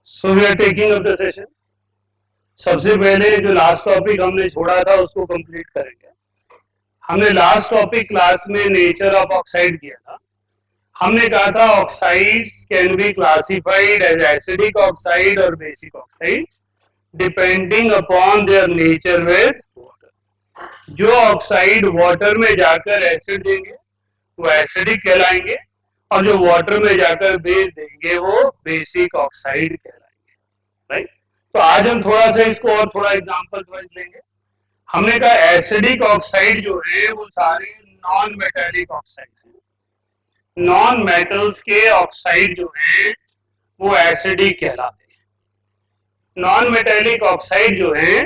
So we are taking up the session. सबसे पहले जो लास्ट टॉपिक हमने छोड़ा था उसको कंप्लीट करेंगे. हमने लास्ट टॉपिक क्लास में नेचर ऑफ ऑक्साइड किया था. हमने कहा था oxides can be classified as acidic oxide और basic oxide depending upon their nature with water. जो ऑक्साइड वाटर में जाकर एसिड देंगे वो एसिडिक कहलाएंगे और जो वाटर में जाकर बेस देंगे वो बेसिक ऑक्साइड कहलाएंगे. राइट. तो आज हम थोड़ा सा इसको और थोड़ा एग्जांपल वाइज लेंगे. हमने कहा एसिडिक ऑक्साइड जो है वो सारे नॉन मेटालिक ऑक्साइड हैं. नॉन मेटल्स के ऑक्साइड जो है वो एसिडिक कहलाते हैं. नॉन मेटालिक ऑक्साइड जो है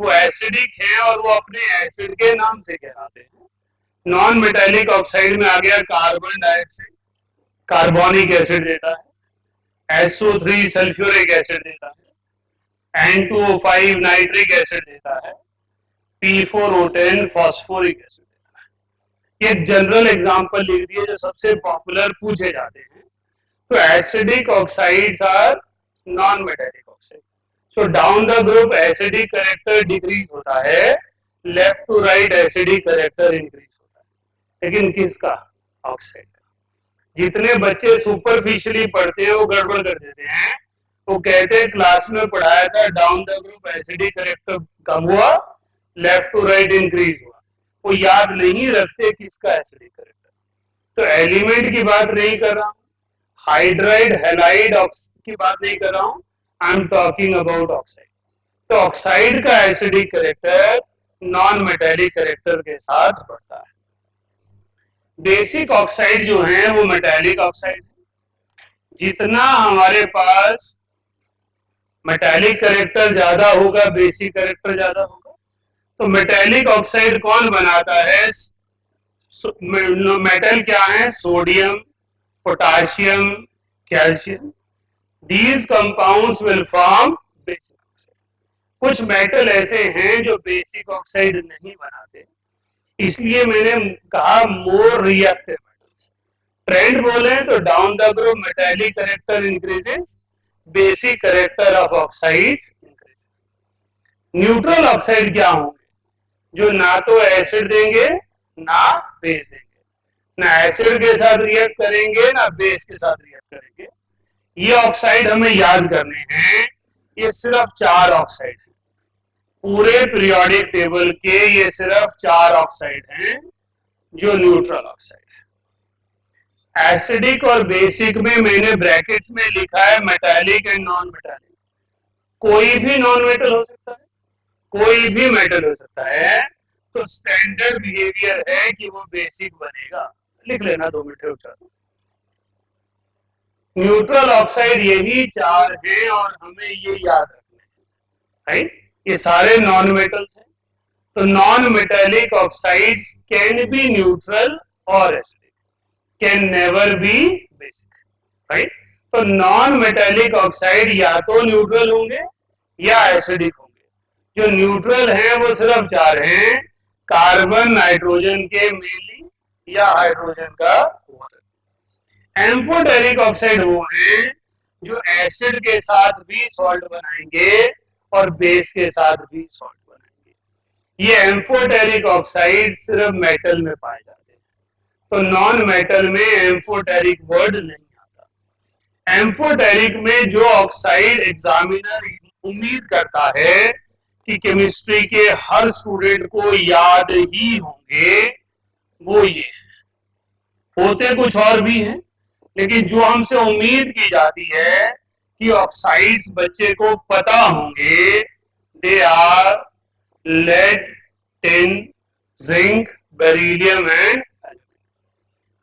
वो एसिडिक है और वो अपने एसिड के नाम से कहलाते हैं. नॉन मेटालिक ऑक्साइड में आ गया कार्बन डाइऑक्साइड, कार्बोनिक एसिड देता है. SO3 सल्फ्यूरिक एसिड देता है. N2O5 नाइट्रिक एसिड देता है. P4O10 फॉस्फोरिक एसिड देता है. ये जनरल एग्जांपल लिख दिए जो सबसे पॉपुलर पूछे जाते हैं. तो acidic oxides are non metallic oxide. So down the group acidic character decrease होता है, left to right acidic character increase होता है. लेकिन किसका? ऑक्साइड. जितने बच्चे सुपरफिशियली पढ़ते हैं वो गड़बड़ कर देते हैं. वो कहते हैं क्लास में पढ़ाया था down the group acidic character कम हुआ, लेफ्ट टू राइट इंक्रीज हुआ. वो याद नहीं रखते किसका एसिडिक कैरेक्टर. तो एलिमेंट की बात नहीं कर रहा हूं, हाइड्राइड हैलाइड की बात नहीं कर रहा हूं. I am talking about oxide. तो ऑक्साइड का acidic character non metallic character के साथ बढ़ता है. बेसिक ऑक्साइड जो है वो मेटालिक ऑक्साइड है. जितना हमारे पास मेटालिक कैरेक्टर ज्यादा होगा बेसिक कैरेक्टर ज्यादा होगा. तो मेटालिक ऑक्साइड कौन बनाता है? मेटल क्या है? Sodium, potassium, calcium. These compounds will form basic oxide. कुछ मेटल ऐसे हैं जो बेसिक ऑक्साइड नहीं बनाते, इसलिए मैंने कहा मोर रिएक्टिव मेटल्स. ट्रेंड बोले तो down the group metallic character increases, basic character of oxides increases. Neutral oxide क्या होंगे? जो ना तो एसिड देंगे ना बेस देंगे, ना एसिड के साथ रिएक्ट करेंगे ना बेस के साथ रिएक्ट करेंगे. ये ऑक्साइड हमें याद करने हैं. ये सिर्फ 4 ऑक्साइड है पूरे पीरियोडिक टेबल के. ये सिर्फ 4 ऑक्साइड हैं जो न्यूट्रल ऑक्साइड है. एसिडिक और बेसिक में मैंने ब्रैकेट्स में लिखा है मेटालिक एंड नॉन मेटालिक. कोई भी नॉन मेटल हो सकता है, कोई भी मेटल हो सकता है. तो स्टैंडर्ड बिहेवियर है कि वो बेसिक बनेगा. लिख लेना 2 मिनट उठा. न्यूट्रल ऑक्साइड यही 4 हैं और हमें ये याद रखना है. राइट. ये सारे नॉन मेटल्स हैं. तो non metallic oxides can be neutral और acidic, can never be basic. Right. तो नॉन मेटालिक ऑक्साइड या तो न्यूट्रल होंगे या एसिडिक होंगे. जो न्यूट्रल हैं वो सिर्फ 4 हैं, कार्बन नाइट्रोजन के मेनली या हाइड्रोजन का वाटर. एम्फोटेरिक ऑक्साइड वो हैं जो एसिड के साथ भी सॉल्ट बनाएंगे और बेस के साथ भी सॉल्ट बनाएंगे. ये एम्फोटेरिक ऑक्साइड सिर्फ मेटल में पाए जाते हैं. तो नॉन मेटल में एम्फोटेरिक वर्ड नहीं आता. एम्फोटेरिक में जो ऑक्साइड एग्जामिनर उम्मीद करता है कि केमिस्ट्री के हर स्टूडेंट को याद ही होंगे वो ये होते कुछ और भी हैं, लेकिन जो हमसे उम्मीद की जाती है कि ऑक्साइड्स बच्चे को पता होंगे, they are lead, tin, zinc, beryllium and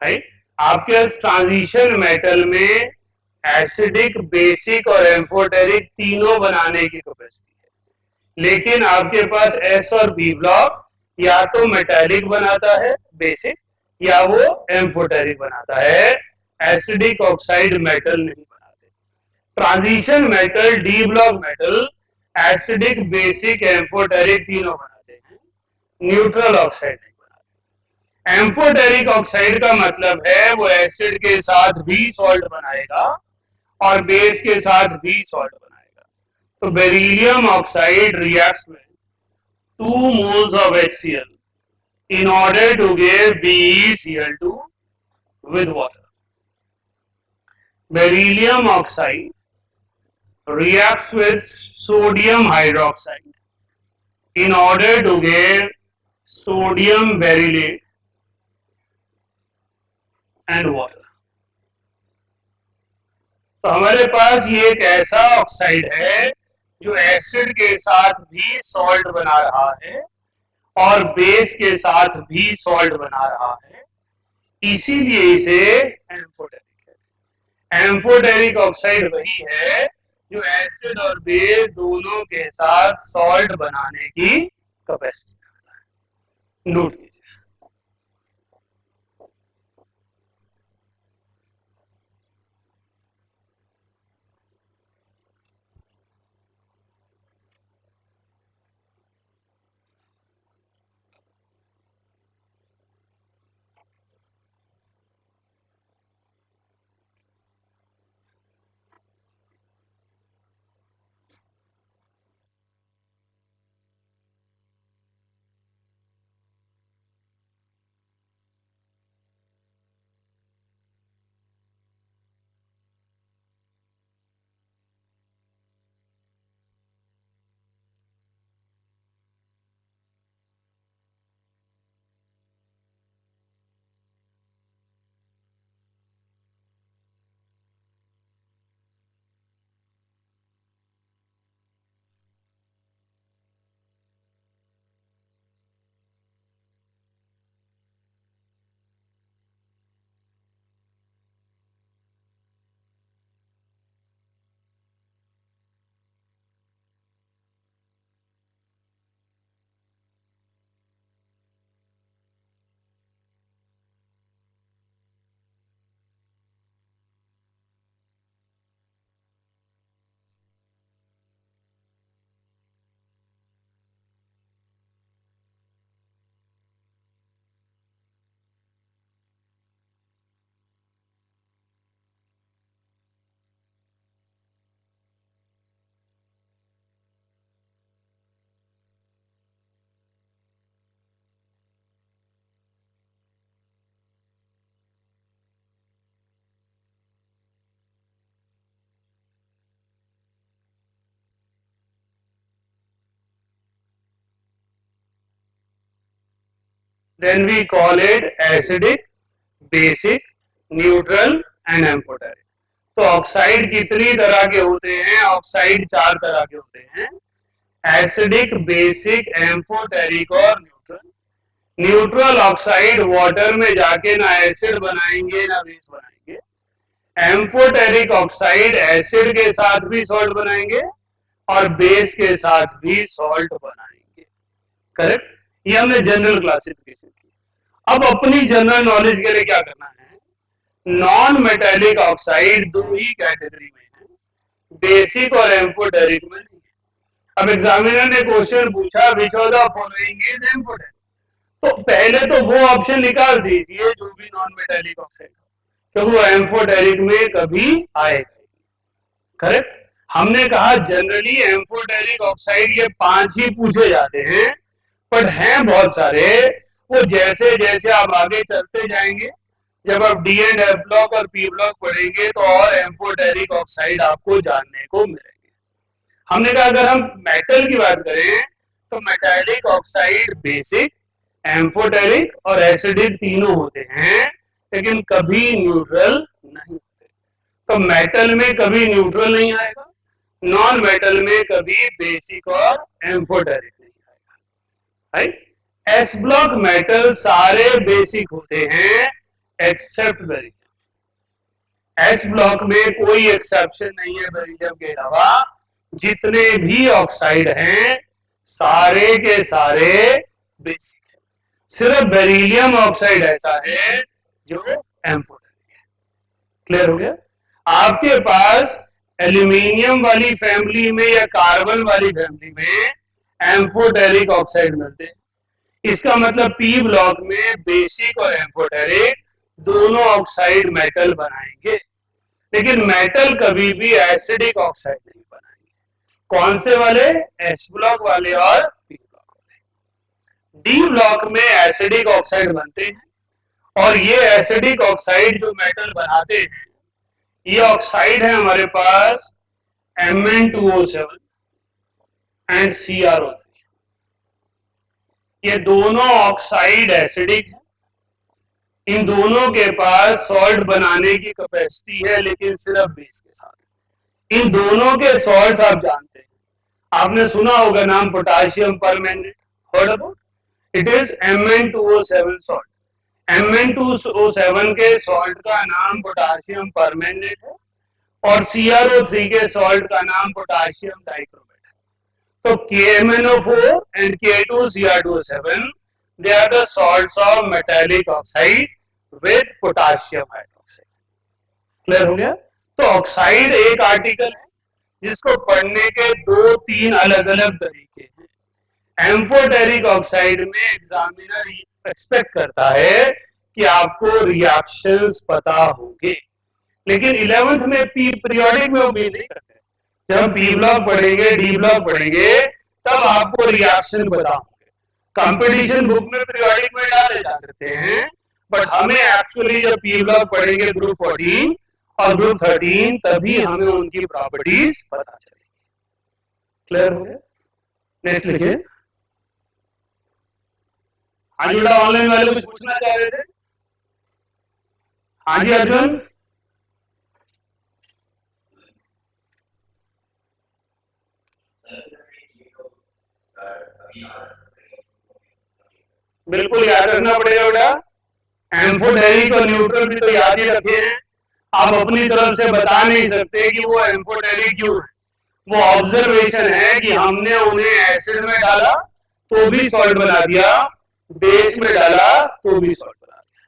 right. आपके ट्रांजिशन मेटल में एसिडिक, बेसिक और एम्फोटेरिक तीनों बनाने की कैपेसिटी है. लेकिन आपके पास एस और बी ब्लॉक या तो मेटालिक बनाता है बेसिक या वो एम्फोटेरिक बनाता है. एसिडिक ऑक्साइड मेटल नहीं बनाते. Transition metal, D block metal acidic, basic, amphoteric तीनों बनाते हैं. न्यूट्रल ऑक्साइड नहीं बनाते. एम्फोटेरिक ऑक्साइड का मतलब है वो एसिड के साथ भी सॉल्ट बनाएगा और बेस के साथ भी सॉल्ट बनाएगा। तो बेरिलियम ऑक्साइड रिएक्ट्स में 2 moles of HCl in order to give BeCl2 with water. Beryllium oxide reacts with sodium hydroxide in order to give sodium berylate and water. तो हमारे पास ये एक ऐसा ऑक्साइड है जो एसिड के साथ भी सॉल्ट बना रहा है और बेस के साथ भी सॉल्ट बना रहा है, इसीलिए इसे एम्फोटेरिक है। एम्फोटेरिक ऑक्साइड वही है जो एसिड और बेस दोनों के साथ सॉल्ट बनाने की कैपेसिटी रखता है। नोट कीजिए। Then we call it acidic, basic, neutral and amphoteric. तो ऑक्साइड कितनी तरह के होते हैं? ऑक्साइड 4 तरह के होते हैं, एसिडिक, बेसिक, एम्फोटेरिक और न्यूट्रल। न्यूट्रल ऑक्साइड वाटर में जाके ना एसिड बनाएंगे ना बेस बनाएंगे। एम्फोटेरिक ऑक्साइड एसिड के साथ भी सॉल्ट बनाएंगे और बेस के साथ भी सॉल्ट बनाएंगे। करेक्ट? ये हमने जनरल क्लासिफिकेशन की। अब अपनी जनरल नॉलेज के लिए क्या करना है, नॉन मेटेलिक ऑक्साइड 2 ही कैटेगरी में है, बेसिक और एम्फोटेरिक में नहीं है। अब एग्जामिनर ने क्वेश्चन पूछा which of the following is amphoteric, तो पहले तो वो ऑप्शन निकाल दीजिए जो भी नॉन मेटेलिक ऑक्साइड हो, क्योंकि वो एम्फोटेरिक में कभी आएगा। करेक्ट? हमने कहा जनरली एम्फोटेरिक ऑक्साइड ये 5 ही पूछे जाते हैं, पर हैं बहुत सारे। वो जैसे जैसे आप आगे चलते जाएंगे, जब आप डी एंड एफ ब्लॉक और पी ब्लॉक पढ़ेंगे तो और एम्फोटेरिक ऑक्साइड आपको जानने को मिलेंगे। हमने कहा अगर हम मेटल की बात करें तो मेटालिक ऑक्साइड बेसिक, एम्फोटेरिक और एसिडिक तीनों होते हैं, लेकिन कभी न्यूट्रल नहीं होते। तो मेटल में कभी न्यूट्रल नहीं आएगा, नॉन मेटल में कभी बेसिक और एम्फोटेरिक नहीं आएगा। राइट? एस ब्लॉक मेटल सारे बेसिक होते हैं एक्सेप्ट बेरिलियम। एस ब्लॉक में कोई एक्सेप्शन नहीं है बेरिलियम के अलावा, जितने भी ऑक्साइड हैं सारे के सारे बेसिक है। सिर्फ बेरिलियम ऑक्साइड ऐसा है जो एम्फोटेरिक है। क्लियर हो गया? आपके पास एल्यूमिनियम वाली फैमिली में या कार्बन वाली फैमिली में एम्फोटेरिक ऑक्साइड मिलते हैं, इसका मतलब पी ब्लॉक में बेसिक और एम्फोटेरिक दोनों ऑक्साइड मेटल बनाएंगे, लेकिन मेटल कभी भी एसिडिक ऑक्साइड नहीं बनाएंगे। कौन से वाले? एस ब्लॉक वाले और पी ब्लॉक वाले। डी ब्लॉक में एसिडिक ऑक्साइड बनते हैं, और ये एसिडिक ऑक्साइड जो मेटल बनाते हैं, ये ऑक्साइड है हमारे पास Mn2O7 एंड CrO3। ये दोनों ऑक्साइड एसिडिक है, इन दोनों के पास सॉल्ट बनाने की कैपेसिटी है, लेकिन सिर्फ बेस के साथ। इन दोनों के सॉल्ट्स आप जानते हैं, आपने सुना होगा नाम potassium permanganate, heard about it is Mn2O7 salt. Mn2O7 के सॉल्ट का नाम पोटाशियम परमैंगनेट है, और CrO3 के सॉल्ट का नाम पोटाशियम डाइक्रोमेट है। तो KMnO4 and K2Cr2O7 they are the salts of metallic oxide with potassium hydroxide। Clear हो गया? तो ऑक्साइड एक आर्टिकल है जिसको पढ़ने के दो तीन अलग अलग तरीके हैं। एम्फोटेरिक ऑक्साइड में एग्जामिनर एक्सपेक्ट करता है कि आपको रिएक्शंस पता होंगे, लेकिन 11th में पीरियोडिक में उम्मीद नहीं करते। जब हम पी ब्लॉक पढ़ेंगे, डी ब्लॉक पढ़ेंगे, तब आपको रिएक्शन पता होंगे। कंपटीशन बुक में पीरियोडिक में डाले जा सकते हैं, बट हमें एक्चुअली जब पी ब्लॉक पढ़ेंगे ग्रुप 14 और ग्रुप 13, तभी हमें उनकी प्रॉपर्टीज पता चलेगी। क्लियर हो गया? नेक्स्ट लिखिए। हाँ जुड़ा ऑनलाइन वाले कुछ पूछना चाह रहे थे? हाँ जी अर्जुन। बिल्कुल याद रखना पड़ेगा बेटा। एम्फोटेरिक और न्यूट्रल भी तो याद ही रखे हैं। आप अपनी तरफ से बता नहीं सकते कि वो एम्फोटेरिक क्यों है। वो ऑब्जर्वेशन है कि हमने उन्हें एसिड में डाला तो भी सॉल्ट बना दिया, बेस में डाला तो भी सॉल्ट बना दिया।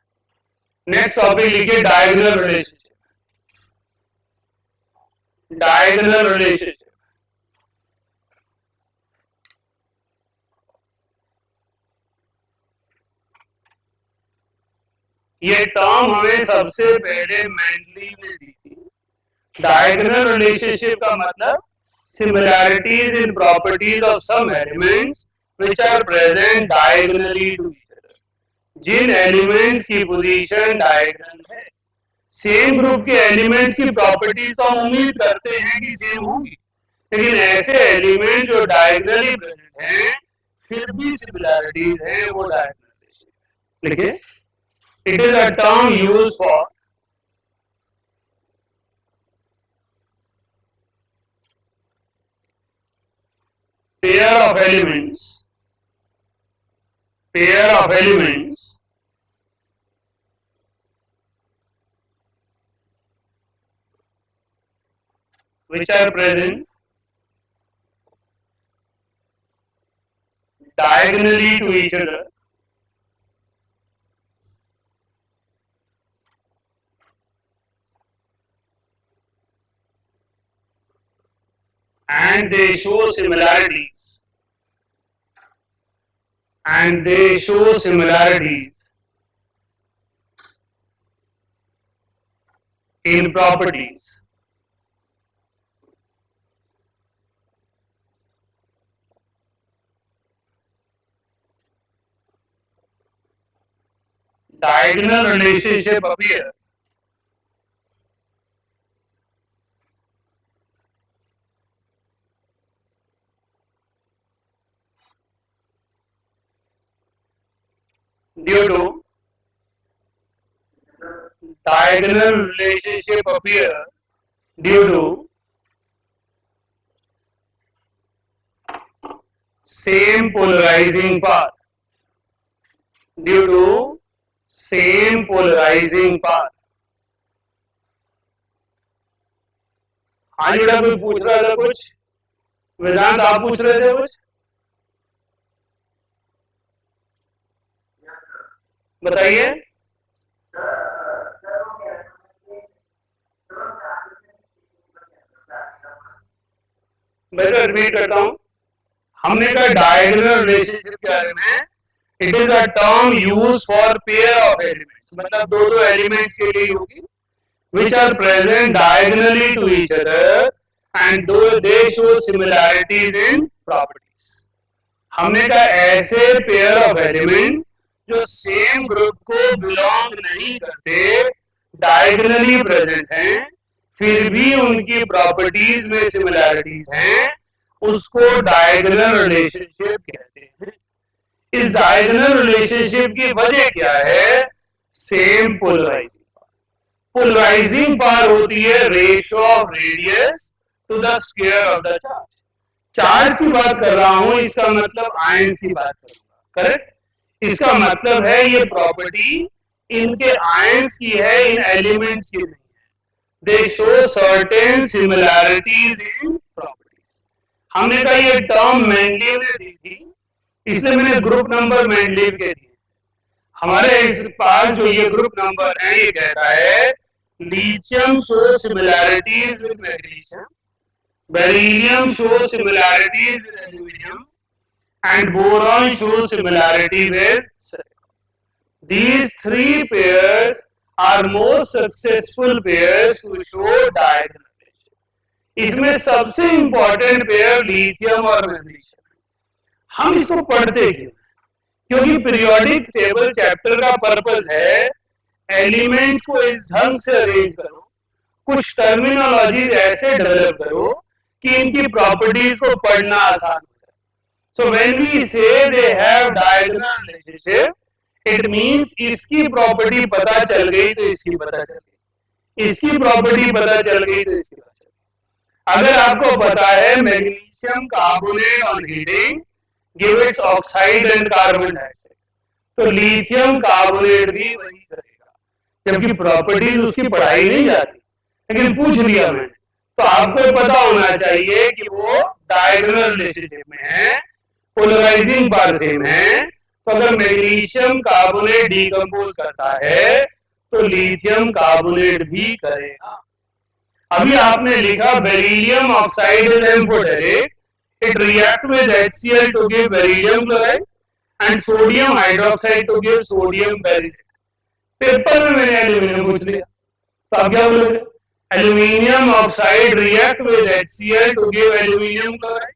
नेक्स्ट टॉपिक लिखिए, डायगोनल रिलेशनशिप। डायगोनल रिलेशनशिप ये टर्म हमें सबसे पहले मैंडली ने दी थी। डायगोनल रिलेशनशिप का मतलब similarities in properties of some elements which are present diagonally to each other. जिन एलिमेंट्स की पोजीशन डायगोनल है, सेम ग्रुप के एलिमेंट्स की प्रॉपर्टीज तो हम उम्मीद करते हैं कि सेम होंगी, लेकिन ऐसे एलिमेंट जो डायगोनली प्रेजेंट हैं फिर भी सिमिलैरिटीज हैं, वो डायगोनल रिलेशनशिप। लिखिए, it is a term used for pair of elements which are present diagonally to each other and they show similarities in properties. Diagonal relationship appear due to same polarizing path. हाँ जी, कोई पूछ रहा था कुछ? वेदांत आप पूछ रहे थे कुछ? बताइए। मैं तो रिपीट करता हूं, हमने कहा डायगोनल रिलेशनशिप के बारे में it is a term use for pair of elements, मतलब दो दो एलिमेंट्स के लिए होगी, which are present diagonally to each other and though they show similarities in properties. हमने कहा ऐसे पेयर ऑफ एलिमेंट जो सेम ग्रुप को बिलोंग नहीं करते, डायगोनली प्रेजेंट हैं, फिर भी उनकी प्रॉपर्टीज में सिमिलैरिटीज हैं, उसको डायगोनल रिलेशनशिप कहते हैं। इस डायगोनल रिलेशनशिप की वजह क्या है? Same polarising. पोलराइजिंग पावर होती है ratio of radius to the square of the charge. Charge की बात कर रहा हूं, इसका मतलब आयंस की बात करूंगा, करेक्ट? इसका मतलब है ये प्रॉपर्टी इनके आयंस की है, इन एलिमेंट्स की नहीं है। दे show certain similarities in properties. हमने कहा ये टर्म मेंडलीव ने दी थी, इसलिए मैंने ग्रुप नंबर मेंडलीव के दिए। हमारे इस पास जो ये ग्रुप नंबर है, ये कहता है lithium shows similarities with magnesium, beryllium shows similarities with aluminum, and boron shows similarity with silicon. These three pairs are most successful pairs to show diagonal relation. इसमें सबसे इंपॉर्टेंट पेयर लिथियम और magnesium. हम इसको पढ़ते क्यों? क्योंकि periodic table chapter का purpose है एलिमेंट्स को इस ढंग से अरेंज करो, कुछ टर्मिनोलॉजीज ऐसे डेवलप करो कि इनकी प्रॉपर्टीज को पढ़ना आसान हो जाए। सो व्हेन वी से they have diagonal relationship, it means इसकी प्रॉपर्टी पता चल गई तो इसकी पता चल गई, इसकी प्रॉपर्टी पता चल गई तो इसकी पता चल गई। अगर आपको पता है magnesium carbonate on heating give its oxide and carbon dioxide, तो लिथियम कार्बोनेट भी वही करेगा, जबकि प्रॉपर्टीज उसकी पढ़ाई नहीं जाती, लेकिन पूछ लिया मैंने, तो आपको पता होना चाहिए कि वो डायगोनल रिलेशनशिप में है, पोलराइजिंग पावर सेम है। तो अगर मैग्नीशियम कार्बोनेट डिकम्पोज करता है तो लिथियम कार्बोनेट भी करेगा। अभी आपने लिखा beryllium oxide is amphoteric, it react with HCl to give beryllium chloride and sodium hydroxide to give sodium beryllate. Paper में मैंने एल्यूमिनियम पूछ लिया, तो आप क्या बोलोगे? Aluminium oxide react with HCl to give aluminium chloride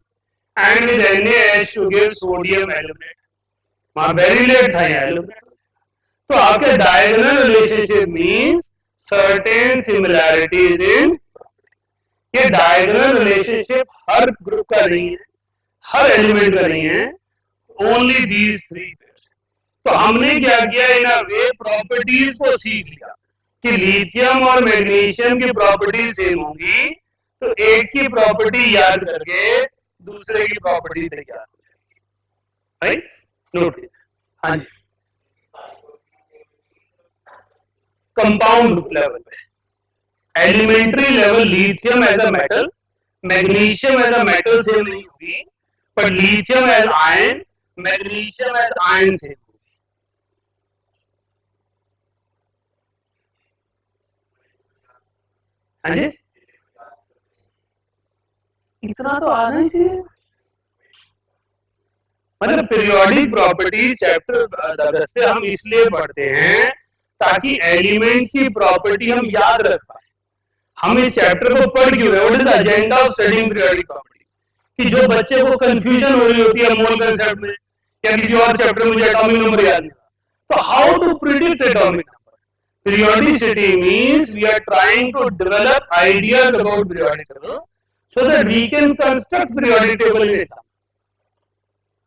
and with NaH to give sodium aluminate. वहां beryllate था, यहाँ एल्यूमिनेट। तो आपके diagonal relationship means certain similarities in. ये डायगोनल रिलेशनशिप हर ग्रुप का नहीं है, हर एलिमेंट का नहीं है, ओनली दीज थ्री पेयर्स। तो हमने क्या किया, इन वे प्रॉपर्टीज को सीख लिया कि लिथियम और मैग्नीशियम की प्रॉपर्टी सेम होंगी, तो एक की प्रॉपर्टी याद करके दूसरे की प्रॉपर्टी तैयार हो जाएगी, राइट? नोट। हाँ जी, कंपाउंड लेवल पे, elementary level lithium as a metal, magnesium as a metal same नहीं होगी, but lithium as ion, magnesium as ion same होगी। हाँ जी, इतना तो आना ही चाहिए। मतलब पीरियोडिक प्रॉपर्टीज चैप्टर अगस्त्य हम इसलिए पढ़ते हैं ताकि एलिमेंट्स की प्रॉपर्टी हम याद रख पाए। हम इस चैप्टर को पढ़ क्यों रहे? What is the agenda of studying periodic properties? कि जो बच्चे को कंफ्यूजन हो रही होती है मोल कंसेप्ट में या किसी और चैप्टर में, मुझे एटॉमिक नंबर याद नहीं, तो how to predict atomic number? Periodicity means we are trying to develop ideas about periodic table so that we can construct periodic table in exam.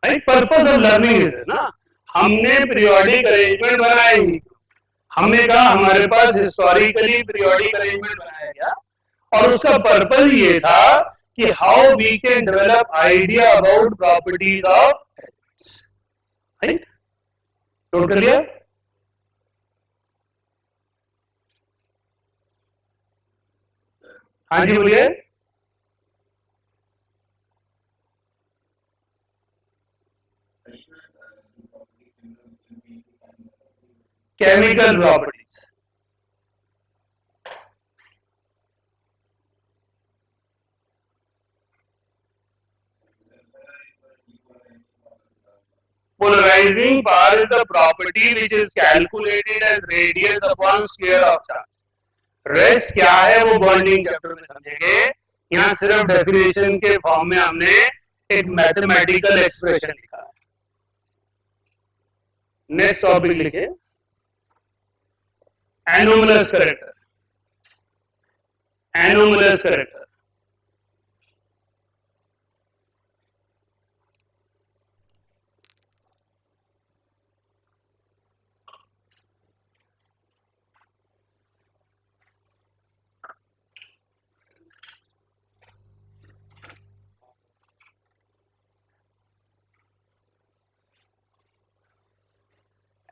Right? Purpose of learning is this, ना? हमने periodic arrangement बनाया ही, हमने कहा हमारे पास historically periodic arrangement बनाया गया और उसका पर्पस ये था कि how we can develop idea about properties of elements. Right? Note कर लिया? हाँ जी बोलिए। Chemical properties, Polarizing power is the property which is calculated as radius upon square of charge. Rest क्या है वो बॉन्डिंग चैप्टर में समझेंगे. यहाँ सिर्फ डेफिनेशन के फॉर्म में हमने एक मैथमेटिकल एक्सप्रेशन लिखा है. नेक्स्ट टॉपिक लिखे anomalous character. Anomalous character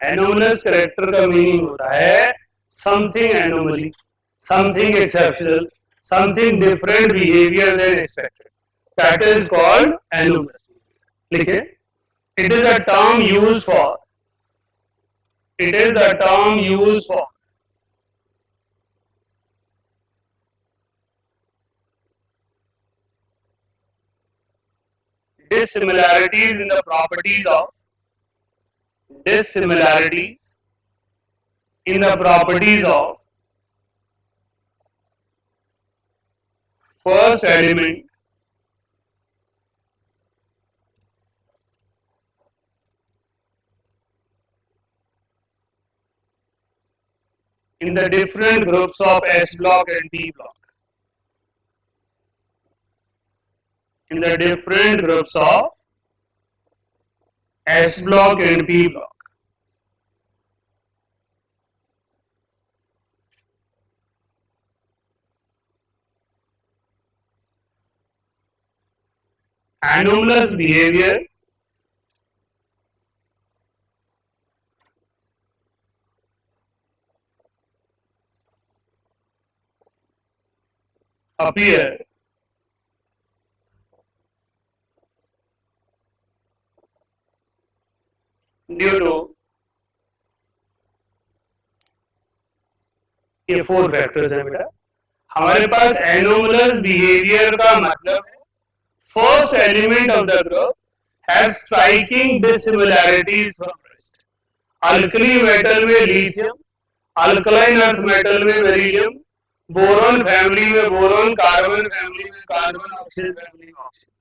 anomalous character का मीनिंग होता है something anomaly, something exceptional, something different behaviour than expected. That is called anomalous. लिखे it is a term use for, it is the term used for dissimilarities in the properties of dissimilarities in the properties of first element in the different groups of S block and P block. In the different groups of S block and P block. Anomalous behavior appear due to ये 4 factors हैं बेटा. हमारे पास anomalous behaviour का मतलब है first element of the group has striking dissimilarities from rest. Alkali metal में lithium, alkaline earth metal में beryllium, boron family में बोरॉन, कार्बन फैमिली में कार्बन, ऑक्सीजन फैमिली में ऑक्सीजन.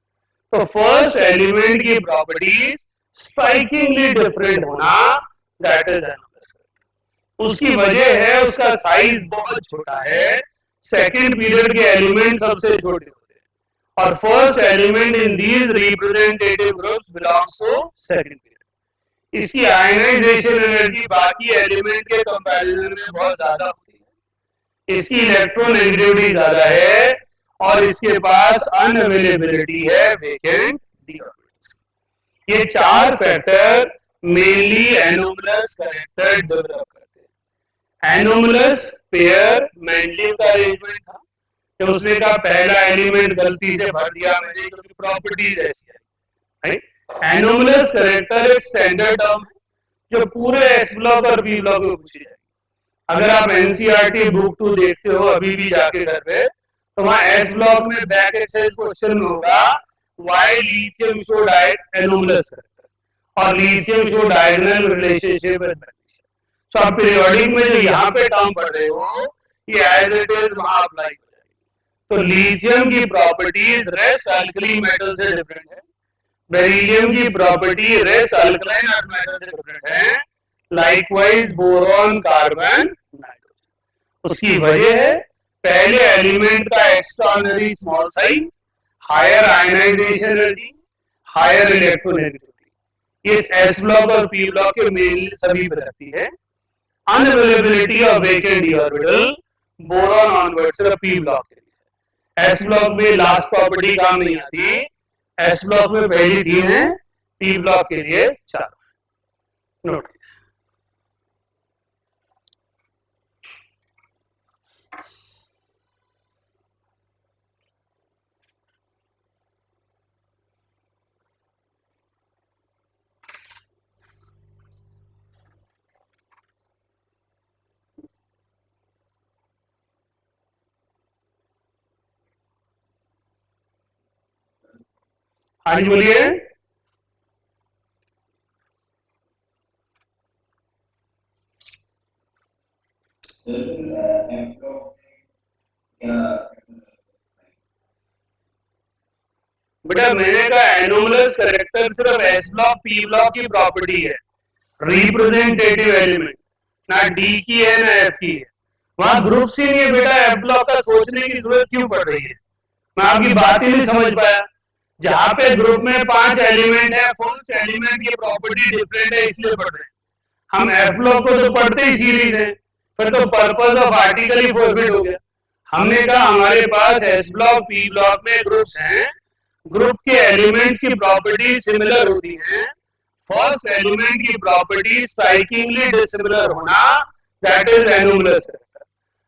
तो फर्स्ट एलिमेंट की प्रॉपर्टीज स्ट्राइकिंगली डिफरेंट होना, that is anomalous. उसकी वजह है उसका साइज बहुत छोटा है. सेकंड पीरियड के एलिमेंट सबसे छोटे होते हैं और first element in these representative groups belongs to second period. इसकी आयनाइजेशन एनर्जी बाकी एलिमेंट के कंपैरिजन में बहुत ज्यादा होती है. इसकी इलेक्ट्रोनेगेटिविटी ज्यादा है और इसके पास अनअवेलेबिलिटी है वेकेंट डी ऑर्बिटल्स. ये 4 factor mainly anomalous character develop करते हैं. एनोमलस पेयर मेंडलीव का अरेंजमेंट था कि उसने कहा पहला एलिमेंट गलती से भर दिया मैंने क्योंकि प्रॉपर्टीज ऐसी है. एनोमलस करेक्टर एक स्टैंडर्ड टर्म है जो पूरे एस ब्लॉक और बी ब्लॉक में पूछी जाएगी. अगर आप एनसीईआरटी बुक 2 देखते हो अभी भी जाके घर पे, तो वहां एस ब्लॉक में बैक एक्सरसाइज क्वेश्चन में होगा why lithium show anomalous character और lithium show diagonal relationship with magnesium. So आप पीरियोडिक में जो यहाँ पे टर्म पढ़ रहे हो ये एज इट इज वहां अप्लाई हो जाएगी. तो लिथियम की प्रॉपर्टीज रेस्ट अल्कली मेटल से डिफरेंट है. बेरिलियम की property rest alkaline earth metal से डिफरेंट है. Likewise boron, carbon, nitrogen. उसकी वजह है पहले एलिमेंट का extraordinary small size, higher ionisation energy, higher electronegativity. इस एस ब्लॉक और पी ब्लॉक के मेनली सभी पर रहती है. Unavailability of vacant D orbital boron onward सिर्फ पी ब्लॉक के लिए. एस ब्लॉक में लास्ट प्रॉपर्टी काम नहीं आती. एस ब्लॉक में पहली 3 है, पी ब्लॉक के लिए 4. नोट. हाँ जी बोलिए. बेटा मैंने कहा एनोमलस कैरेक्टर सिर्फ एस ब्लॉक पी ब्लॉक की प्रॉपर्टी है, रिप्रेजेंटेटिव एलिमेंट, ना डी की है ना एफ की है। वहां ग्रुप सी नहीं है बेटा, एफ ब्लॉक का सोचने की जरूरत क्यों पड़ रही है? मैं आपकी बात ही नहीं समझ पाया। जहां पे ग्रुप में 5 एलिमेंट है, फर्स्ट एलिमेंट की प्रॉपर्टी डिफरेंट है इसलिए पढ़ रहे हैं। हम एफ ब्लॉक को तो पढ़ते ही सीरीज है, फिर तो पर्पस ऑफ आर्टिकल ही फॉरफिट हो गया। हमने कहा हमारे पास एस ब्लॉक पी ब्लॉक में ग्रुप्स हैं, ग्रुप के एलिमेंट्स की प्रॉपर्टी सिमिलर होती हैं। फर्स्ट एलिमेंट की प्रॉपर्टी स्ट्राइकिंगली डिसिमिलर होना, दैट इज एनोमलस कैरेक्टर।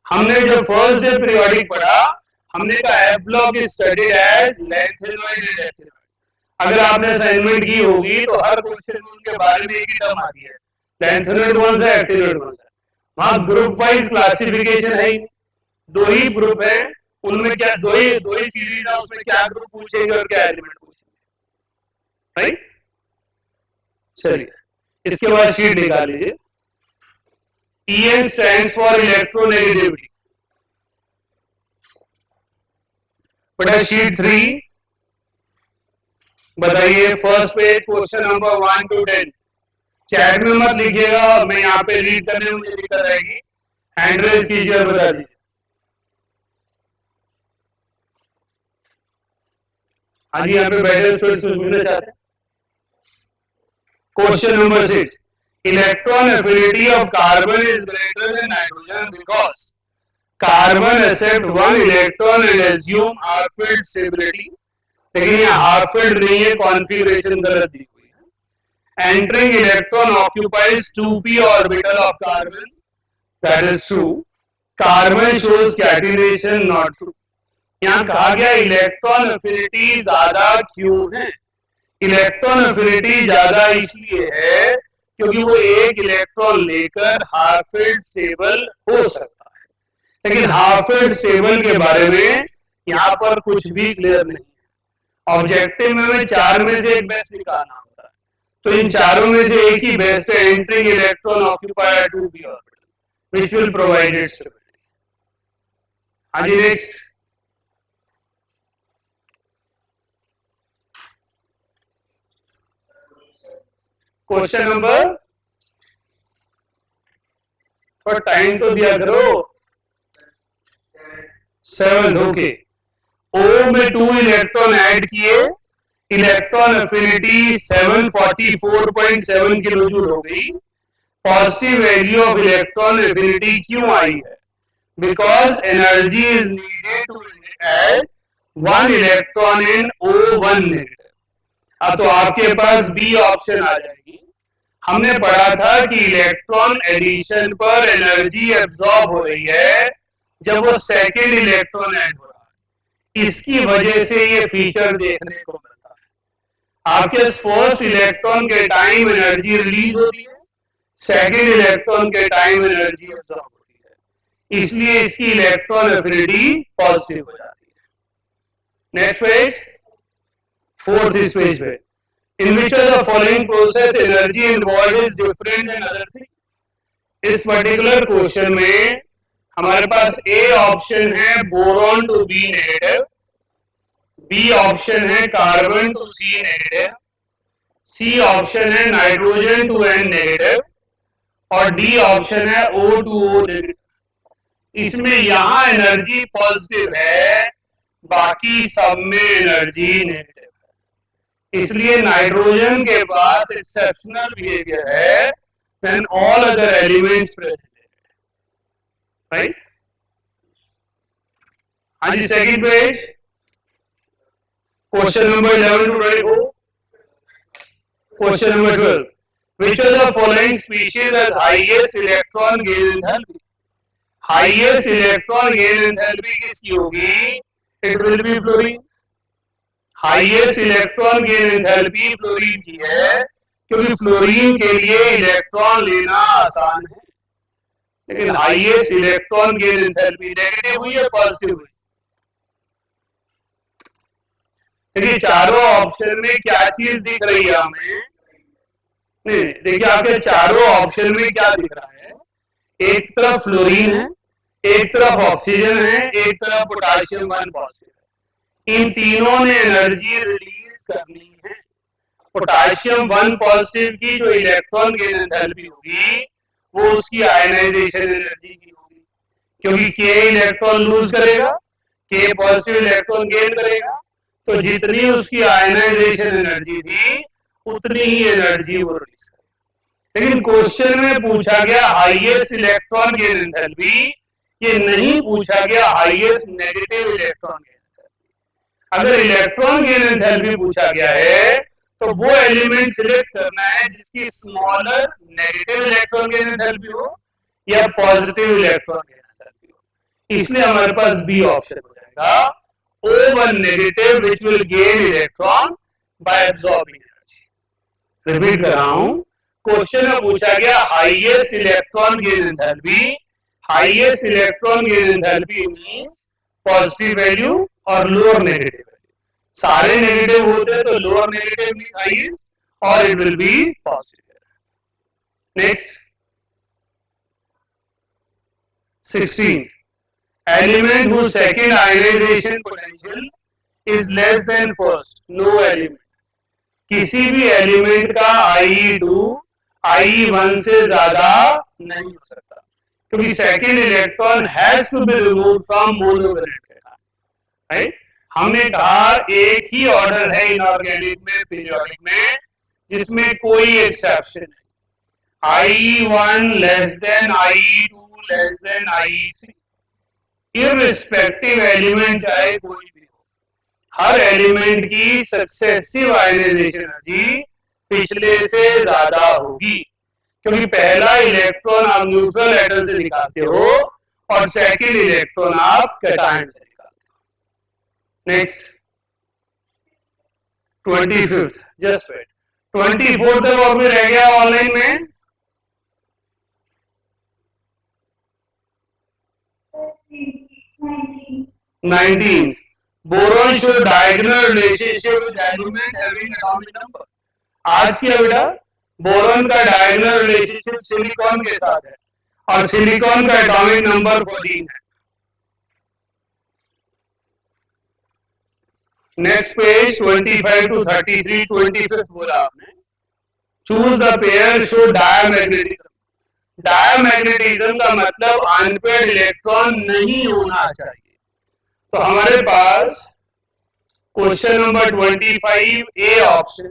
हमने जब फर्स्ट डे पीरियोडिक पढ़ा, हमने कहा F block is studied as lanthanoid and actinoid. अगर आपने असाइनमेंट की होगी तो हर क्वेश्चन में उनके बारे में एक ही टर्म आती है, लेंथेनॉइड कौन सा है, एक्टिनॉइड कौन सा है। वहां ग्रुप वाइज क्लासिफिकेशन है ही, दो ही ग्रुप है, उनमें क्या दो ही सीरीज है, उसमें क्या ग्रुप पूछेंगे और क्या एलिमेंट पूछेंगे, राइट। चलिए इसके बाद शीट निकाल लीजिए। EN stands for electronegativity. बेटा शीट 3 बताइए, first page question number 1 to 10। Chat में मत लिखिएगा, मैं यहाँ पे रीड करने में मुझे दिक्कत आएगी। हैंड रेज कीजिए और बता दीजिए। हाँ जी, यहाँ पे बैठे स्टूडेंट्स कुछ पूछना चाहते हैं। Question number 6, electron affinity of carbon is greater than nitrogen because carbon accept 1 electron and assume half filled stability. लेकिन ये हाफ फील्ड नहीं है, कॉन्फ़िगरेशन गलत दी हुई है। Entering electron occupies 2p orbital of carbon, that is true. Carbon shows catenation, not true. यहाँ कहा गया इलेक्ट्रॉन एफिनिटी ज्यादा क्यों है? इलेक्ट्रॉन एफिनिटी ज्यादा इसलिए है क्योंकि वो एक इलेक्ट्रॉन लेकर हाफ फील्ड स्टेबल हो सकता है। लेकिन हाफ फील्ड स्टेबल के बारे में यहाँ पर कुछ भी क्लियर नहीं है। ऑब्जेक्टिव में 4 में से एक बेस्ट निकालना होता है, तो इन चारों में से एक ही बेस्ट है, entering electron occupy 2p orbital which will provide it stability. हाँ जी, नेक्स्ट क्वेश्चन नंबर, पर टाइम तो दिया करो, 7। ओके, ओ में 2 इलेक्ट्रॉन ऐड किए, इलेक्ट्रॉन एफिनिटी 744.7 किलो जूल हो गई। Positive value of electron affinity क्यों आई है? Because energy is needed to add 1 electron in O1 negative. अब तो आपके पास बी ऑप्शन आ जाएगी। हमने पढ़ा था कि इलेक्ट्रॉन एडिशन पर एनर्जी एब्जॉर्ब हो रही है जब वो सेकेंड इलेक्ट्रॉन ऐड हो रहा है, इसकी वजह से ये फीचर देखने को मिलता है। आपके फर्स्ट इलेक्ट्रॉन के टाइम एनर्जी रिलीज होती है, सेकेंड इलेक्ट्रॉन के टाइम एनर्जी एब्जॉर्ब होती है, इसलिए इसकी इलेक्ट्रॉन एफिनिटी पॉजिटिव हो जाती है। नेक्स्ट पेज, 4th इस पेज पे, in which of the following process energy involved is different than other thing। इस पर्टिकुलर क्वेश्चन में हमारे पास ए ऑप्शन है boron to B negative, B option है carbon to C negative, C option है nitrogen to N negative और D option है O to O नेगेटिव। इसमें यहां एनर्जी पॉजिटिव है, बाकी सब में एनर्जी नेगेटिव। इसलिए नाइट्रोजन के पास एक्सेप्शनल बिहेवियर है than all other elements present, right. हाँ जी, second page, question number 11 to 24। Question number 12, which of the following species has highest electron gain enthalpy? Highest electron gain enthalpy किसकी होगी? It will be fluorine. Highest electron gain enthalpy fluorine की है क्योंकि fluorine के लिए electron लेना आसान है। लेकिन highest electron gain enthalpy negative हुई है पॉजिटिव हुई? देखिए चारों ऑप्शन में क्या चीज दिख रही है हमें? नहीं, देखिए आपके चारों ऑप्शन में क्या दिख रहा है? एक तरफ फ्लोरीन है, एक तरफ ऑक्सीजन है, एक तरफ पोटाशियम 1 पॉजिटिव। इन तीनों ने एनर्जी रिलीज करनी है। पोटाशियम 1 पॉजिटिव की जो इलेक्ट्रॉन गेन एंथैल्पी होगी वो उसकी आयनाइजेशन एनर्जी की होगी, क्योंकि के इलेक्ट्रॉन लूज करेगा, के पॉजिटिव इलेक्ट्रॉन गेन करेगा, तो जितनी उसकी आयनाइजेशन एनर्जी थी उतनी ही एनर्जी वो रिलीज करेगा। लेकिन क्वेश्चन में पूछा गया हाईएस्ट इलेक्ट्रॉन गेन एंथैल्पी, ये नहीं पूछा गया highest negative electron gain enthalpy. अगर इलेक्ट्रॉन गेन एंथैल्पी पूछा गया है तो वो एलिमेंट सिलेक्ट करना है जिसकी smaller negative electron gain enthalpy हो या पॉजिटिव इलेक्ट्रॉन गेन एंथैल्पी हो। इसलिए हमारे पास बी ऑप्शन हो जाएगा, O1 negative which will gain electron by absorbing energy. Repeat कर रहा हूं, क्वेश्चन में पूछा गया highest electron gain enthalpy. Highest electron gain enthalpy means positive value और लोअर नेगेटिव वैल्यू। सारे नेगेटिव होते तो लोअर नेगेटिव मींस हाईएस्ट और it will be positive. Next 16, element whose second ionization potential is less than first, no element। किसी भी element का IE2 IE1 से ज्यादा नहीं हो सकता, क्योंकि second electron has to be removed from monovalent cation, right. हमने कहा एक ही ऑर्डर है इनऑर्गेनिक में, पीरियोडिक में, जिसमें कोई एक्सेप्शन है, IE1 less than IE2 less than IE3। Irrespective element चाहे कोई भी हो, हर एलिमेंट की सक्सेसिव आयनाइजेशन एनर्जी पिछले से ज्यादा होगी, क्योंकि पहला इलेक्ट्रॉन आप न्यूट्रल एटम से निकालते हो और सेकंड इलेक्ट्रॉन आप कैटायन से निकालते हो। नेक्स्ट 25th, जस्ट वेट, 24 तक और भी रह गया ऑनलाइन में। 19, boron show diagonal relationship with element having atomic number। आज किया बेटा, बोरॉन का डायगोनल रिलेशनशिप सिलिकॉन के साथ है और सिलिकॉन का एटॉमिक नंबर 14 है। नेक्स्ट पेज 25 to 33, 25th बोला आपने। Choose the pair show diamagnetism. Diamagnetism का मतलब अनपेयर्ड इलेक्ट्रॉन नहीं होना चाहिए। तो हमारे पास question number 25 A option,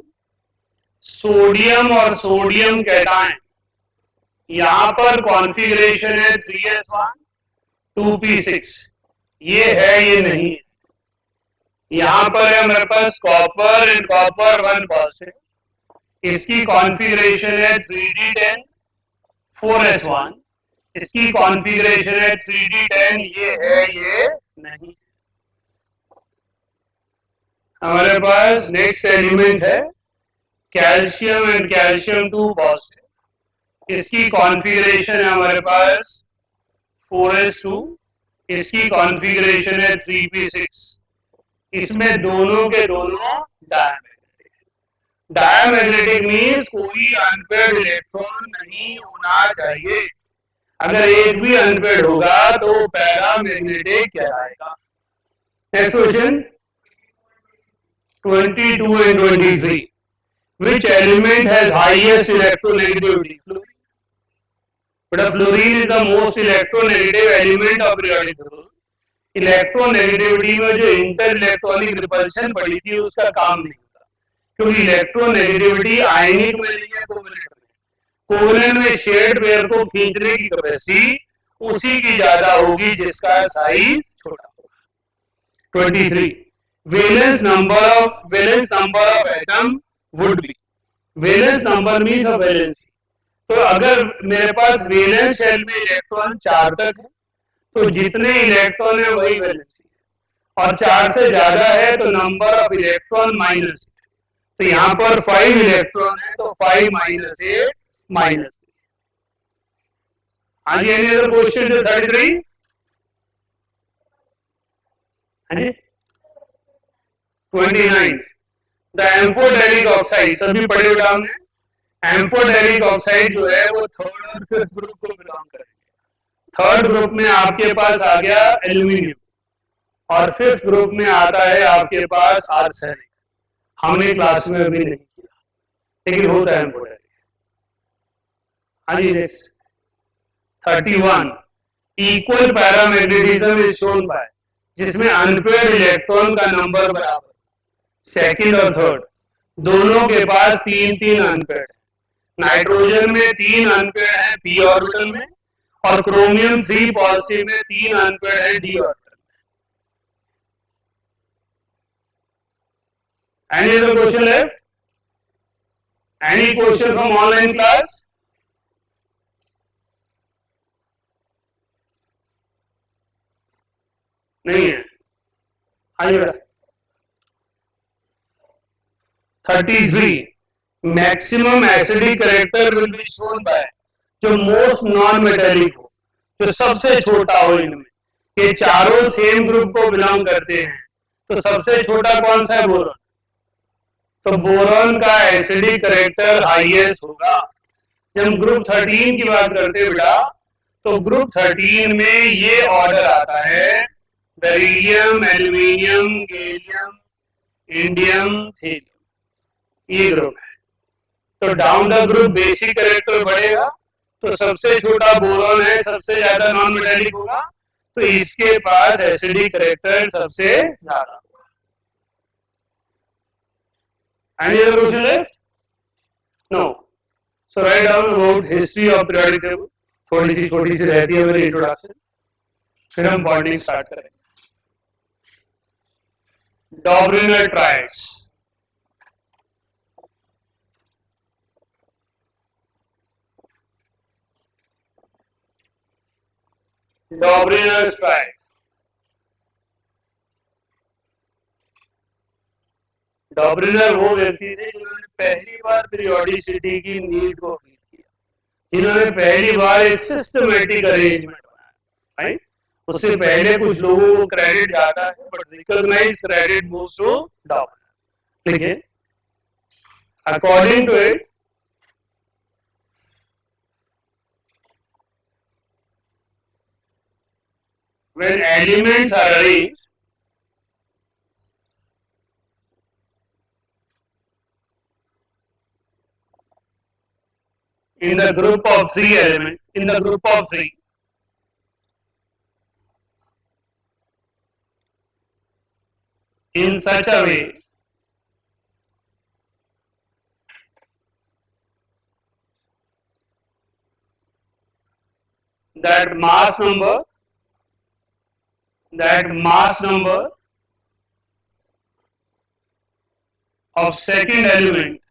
sodium और सोडियम कैटायन, यहां पर कॉन्फ़िगरेशन है 3s1 2p6, ये है ये नहीं है। यहां पर है हमारे पास कॉपर एंड कॉपर 1 पॉजिटिव, इसकी कॉन्फ़िगरेशन है 3d10 4s1, इसकी कॉन्फ़िगरेशन है 3d10, ये है ये नहीं। हमारे पास नेक्स्ट एलिमेंट है कैल्शियम एंड कैल्शियम 2 पॉजिटिव, इसकी कॉन्फ़िगरेशन है हमारे पास 4s2, इसकी कॉन्फ़िगरेशन है 3p6, इसमें दोनों के दोनों डायमैग्नेटिक। डायमैग्नेटिक मींस कोई अनपेयर्ड इलेक्ट्रॉन नहीं होना चाहिए। अगर एक भी अनपेयर्ड होगा तो पैरामैग्नेटिक कहलाएगा। Next question 22 and 23, which element has highest electronegativity? Fluorine. But fluorine is the most electronegative element of periodic table। Electronegativity में जो इंटर इलेक्ट्रॉनिक रिपल्शन पड़ी थी उसका काम नहीं होता, क्योंकि इलेक्ट्रोनेगेटिविटी आयनिक में नहीं है, कोवेलेंट में। कोवेलेंट में शेयर्ड पेयर को खींचने की कैपेसिटी उसी की ज्यादा होगी जिसका साइज छोटा होगा। 23, valence number of atom would be. Valence number means of valency. तो अगर मेरे पास वैलेंस शेल में इलेक्ट्रॉन 4 तक है तो जितने इलेक्ट्रॉन है वही वैलेंसी है, और 4 से ज्यादा है तो नंबर ऑफ इलेक्ट्रॉन -8। तो यहां पर 5 इलेक्ट्रॉन है तो 5 - 8 -3। हाँ जी, एनी अदर क्वेश्चन? 33, हाँ जी 29, द एम्फोटेरिक ऑक्साइड, सभी पढ़े हुए हमने। एम्फोटेरिक ऑक्साइड जो है वो 3rd और 5th ग्रुप को बिलोंग करेंगे। थर्ड ग्रुप में आपके पास आ गया एल्यूमिनियम और फिफ्थ ग्रुप में आता है आपके पास आर्सेनिक। हमने क्लास में अभी नहीं किया लेकिन होता है इम्पोर्टेंट। हाँ जी next 31 equal paramagnetism is shown by, जिसमें अनपेयर्ड इलेक्ट्रॉन का नंबर बराबर, सेकंड और थर्ड दोनों के पास 3-3 अनपेयर्ड है। नाइट्रोजन में 3 अनपेयर्ड है पी ऑर्बिटल में और क्रोमियम 3 पॉजिटिव में 3 अनपेयर्ड है डी ऑर्बिटल में। Any other question left? Any question from online class? नहीं है? हाँ जी बेटा 33 maximum acidic character will be shown by, जो मोस्ट नॉन मेटेलिक हो, जो सबसे छोटा हो इनमें। ये चारों सेम ग्रुप को बिलोंग करते हैं, तो सबसे छोटा कौन सा है? बोरॉन। तो बोरॉन का एसिडिक कैरेक्टर हाईएस्ट होगा। जब हम ग्रुप 13 की बात करते हैं बेटा, तो ग्रुप 13 में ये ऑर्डर आता है बेरिलियम, एल्यूमिनियम, गैलियम, इंडियम, थीरियम, ये ग्रुप है। तो down the group basic character बढ़ेगा, तो सबसे छोटा बोरॉन है, सबसे ज्यादा नॉन मेटेलिक होगा, तो इसके पास एसिडिक कैरेक्टर सबसे ज्यादा होगा। Any other question left? No. So write down about history of periodic table. थोड़ी सी छोटी सी रहती है मेरी इंट्रोडक्शन, फिर हम बॉन्डिंग स्टार्ट करेंगे। डॉब्रिनर ट्राइड्स, डॉब्रिनर ट्राइड, डॉब्रिनर वो व्यक्ति थे जिन्होंने पहली बार पीरियोडिसिटी की नीड को फील किया, जिन्होंने पहली बार एक सिस्टमेटिक अरेंजमेंट बनाया, राइट? उससे पहले कुछ लोगों को क्रेडिट जाता है, but recognise credit moves to Döbereiner. देखिए according to it, when elements are arranged in the group of 3 elements, in the group of 3, in such a way that mass number of second element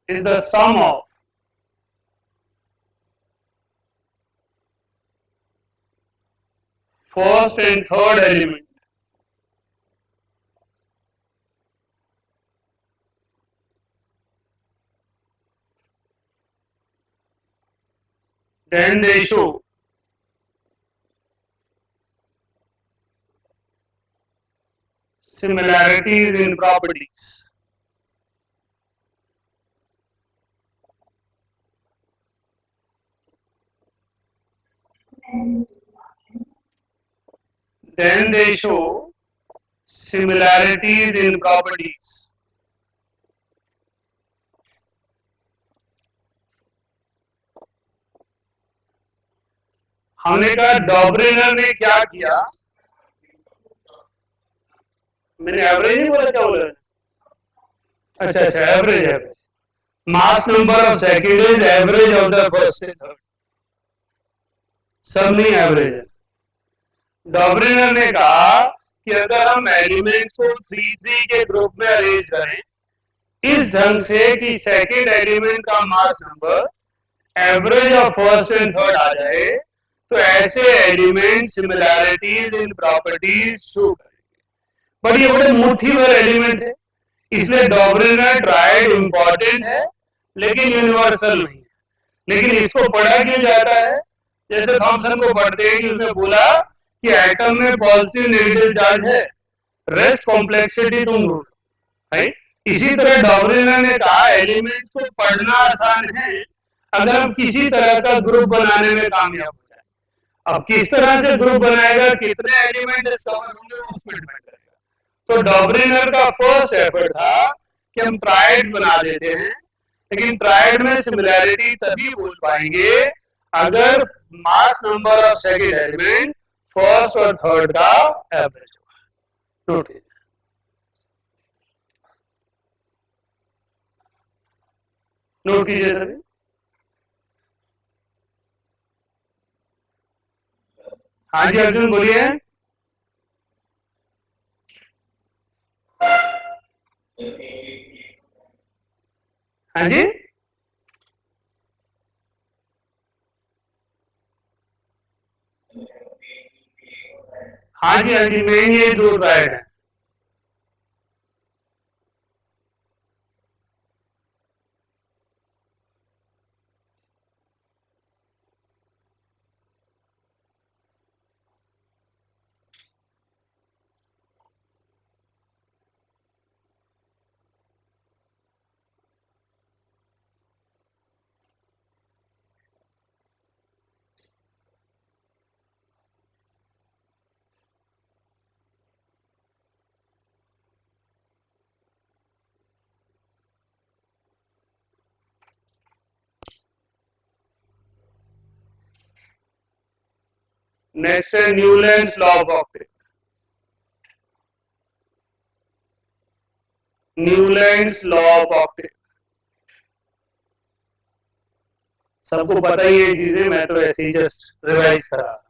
is the sum of first and third element then they show similarities in properties. Then they show similarities in properties. हमने कहा डॉब्रिनर ने क्या किया, मैंने average नहीं बोला, क्या बोला? अच्छा average, mass number of second is average of the first and third, सब नहीं एवरेज है। डॉब्रिनर ने कहा कि अगर हम एलिमेंट्स को 3-3 के ग्रुप में अरेंज करें इस ढंग से कि सेकंड एलिमेंट का mass number average of first and third आ जाए, तो ऐसे element similarities in properties show करेंगे। बट ये बड़े मुट्ठी भर एलिमेंट है, इसलिए डॉब्रिनर ट्राइड इंपॉर्टेंट है लेकिन यूनिवर्सल नहीं है। लेकिन इसको पढ़ा क्यों जाता है? जैसे थॉमसन को पढ़ते हैं कि उसने बोला कि एटम में पॉजिटिव नेगेटिव चार्ज है, रेस्ट कॉम्प्लेक्सिटी तुम ढूंढो, राइट? इसी तरह डॉबरिनर ने कहा एलिमेंट्स को पढ़ना आसान है अगर हम किसी तरह का ग्रुप बनाने में कामयाब हो जाए। अब किस तरह से ग्रुप बनाएगा, कितने एलिमेंट डिस्कवर होंगे उस पर डिपेंड करेगा। तो डॉबरिनर का फर्स्ट एफर्ट था कि हम ट्रायड्स बना देते हैं, लेकिन ट्रायड में सिमिलैरिटी तभी बोल पाएंगे अगर mass number of second element first और थर्ड का एवरेज होगा। नोट कीजिए। नोट कीजिए सभी। हाँ जी अर्जुन बोलिए। हाँ जी हाँ जी हाँ जी, मेन ये दो ट्रायड है। नेक्स्ट है Newlands law of Octave. Newlands law of Octave सबको पता ही है चीजें, मैं तो ऐसे ही जस्ट रिवाइज करा।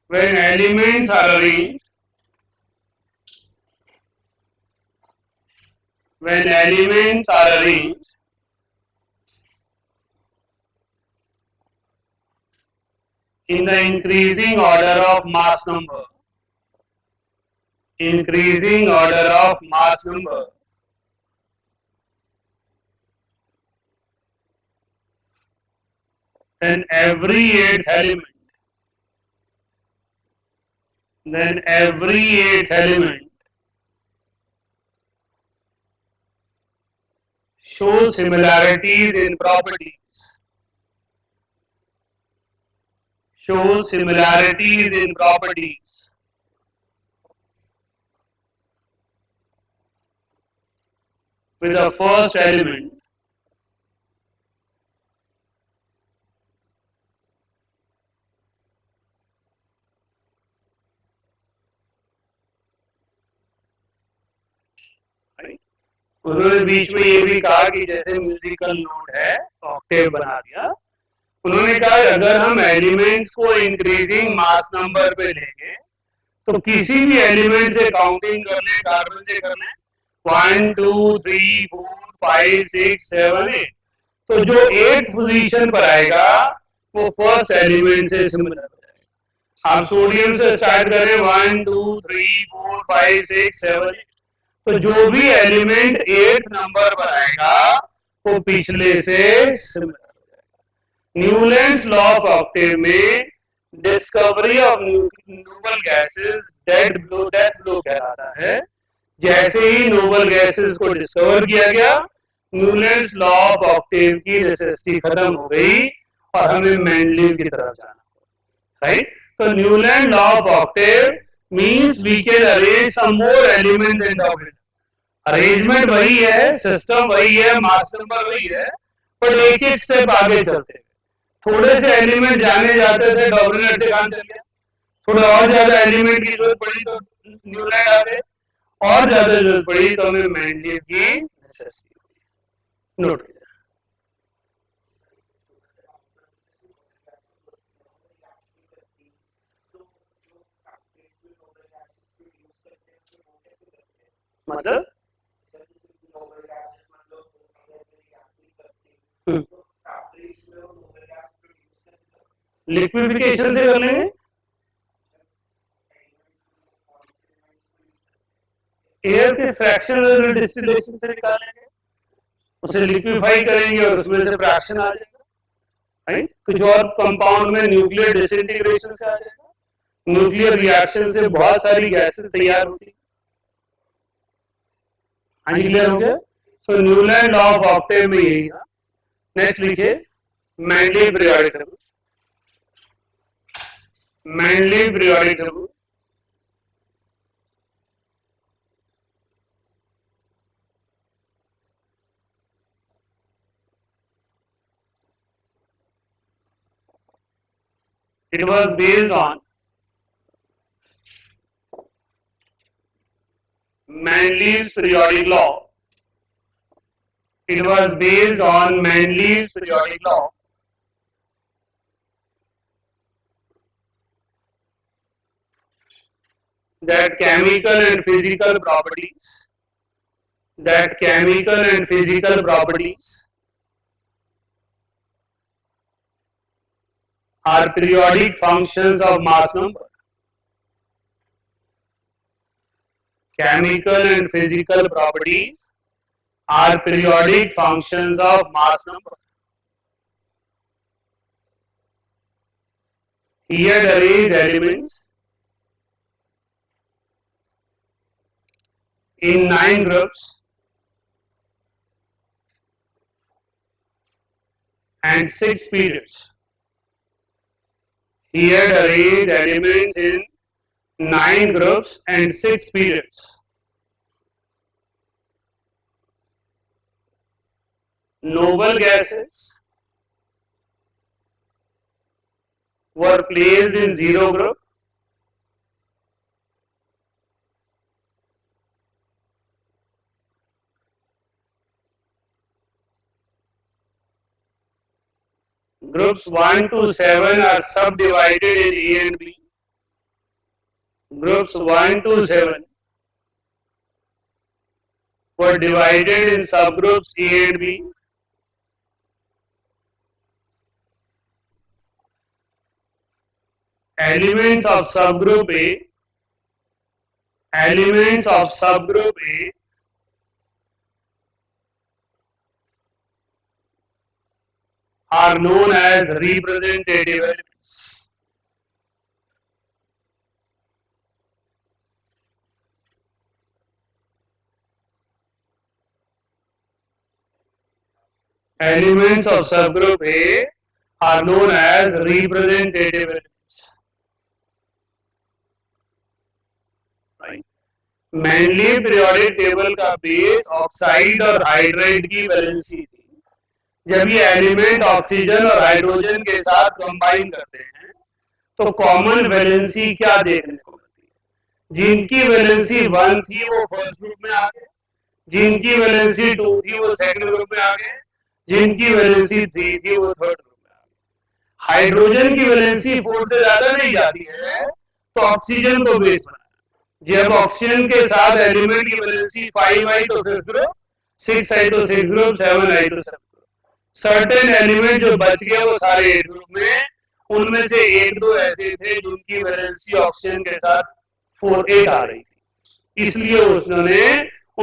When elements are arranged, when elements are arranged in the increasing order of mass number, increasing order of mass number, then every eighth element, then every eighth element shows similarities in properties, shows similarities in properties with the first element उन्होंने बीच में ये भी कहा कि जैसे musical note है Octave बना दिया। उन्होंने कहा अगर हम एलिमेंट्स को इंक्रीजिंग मास नंबर पे लेंगे तो किसी भी एलिमेंट से काउंटिंग कर ले, कार्बन से कर ले 1 2 3 4 5 6 7 8, तो जो 8th पोजीशन पर आएगा वो फर्स्ट एलिमेंट से सिमिलर हो जाएगा। आप सोडियम से स्टार्ट करें 1 2 3 4 5 6 7 8, तो जो भी एलिमेंट 8th नंबर पर आएगा वो पिछले से सिमिलर हो जाएगा। न्यूलैंड्स लॉ ऑफ ऑक्टेव में discovery of noble gases death blow कहलाता है। जैसे ही नोबल गैसेस को डिस्कवर किया गया, न्यूलैंड्स लॉ ऑफ ऑक्टेव की नेसेसिटी खत्म हो गई और हमें मेंडलीव की तरफ जाना, राइट। तो Newland law of octave means we can arrange some more element in the orbital. Arrangement वही है, सिस्टम वही है, मास नंबर वही है, पर एक एक स्टेप आगे चलते हैं। थोड़े से एलिमेंट जाने जाते थे, डॉबरिनर से काम चल गया। थोड़ा और ज्यादा एलिमेंट की जरूरत पड़ी तो न्यूलैंड आ गए, और ज्यादा जरूरत पड़ी तो हमें मेंडलीव की नेसेसिटी हुई। नोट कीजिए। मतलब लिक्विफिकेशन से कर लेंगे, एयर के फ्रैक्शनल डिस्टिलेशन से निकालेंगे, उसे लिक्विफाई करेंगे और उसमें से फ्रैक्शन आ जाएगा, राइट। कुछ और कंपाउंड में न्यूक्लियर डिसइंटीग्रेशन से आ जाएगा। न्यूक्लियर रिएक्शन से बहुत सारी गैसेस तैयार होती है। हाँ जी, क्लियर हो गया। सो न्यूलैंड लॉ ऑफ ऑक्टेव में यही था। नेक्स्ट लिखिए Mendeleev periodic table. Mendeleev periodic table it was based on Mendeleev's periodic law. It was based on Mendeleev's periodic law. That chemical and physical properties are periodic functions of mass number. Chemical and physical properties are periodic functions of mass number. He had arranged elements in 9 groups and 6 periods. He had arranged elements in 9 groups and 6 periods. Noble gases were placed in 0 group. Groups 1 to 7 are subdivided in A and B. Groups 1 to 7 were divided in subgroups A and B. Elements of subgroup A are known as representative elements. Elements of subgroup A are known as representative elements. Mendeleev periodic table का base oxide और hydride की valency थी। जब ये element oxygen और hydrogen के साथ combine करते हैं तो कॉमन वैलेंसी क्या देखने को मिलती है? जिनकी वैलेंसी 1 थी वो फर्स्ट ग्रुप में आ गए, जिनकी वैलेंसी 2 थी वो सेकंड ग्रुप में आ गए, जिनकी वैलेंसी 3 थी वो थर्ड ग्रुप में आ गए। हाइड्रोजन की वैलेंसी 4 से ज्यादा नहीं जाती है तो ऑक्सीजन को बेस बना। जब ऑक्सीजन के साथ एलिमेंट की वैलेंसी 5 आई तो फिफ्थ ग्रुप, 6 आई तो सिक्स ग्रुप, 7 आई तो सेवन ग्रुप। सर्टेन एलिमेंट जो बच गए वो सारे 8 ग्रुप में, उनमें से 1-2 ऐसे थे जिनकी वैलेंसी ऑक्सीजन के साथ 4-8 आ रही थी, इसलिए उसने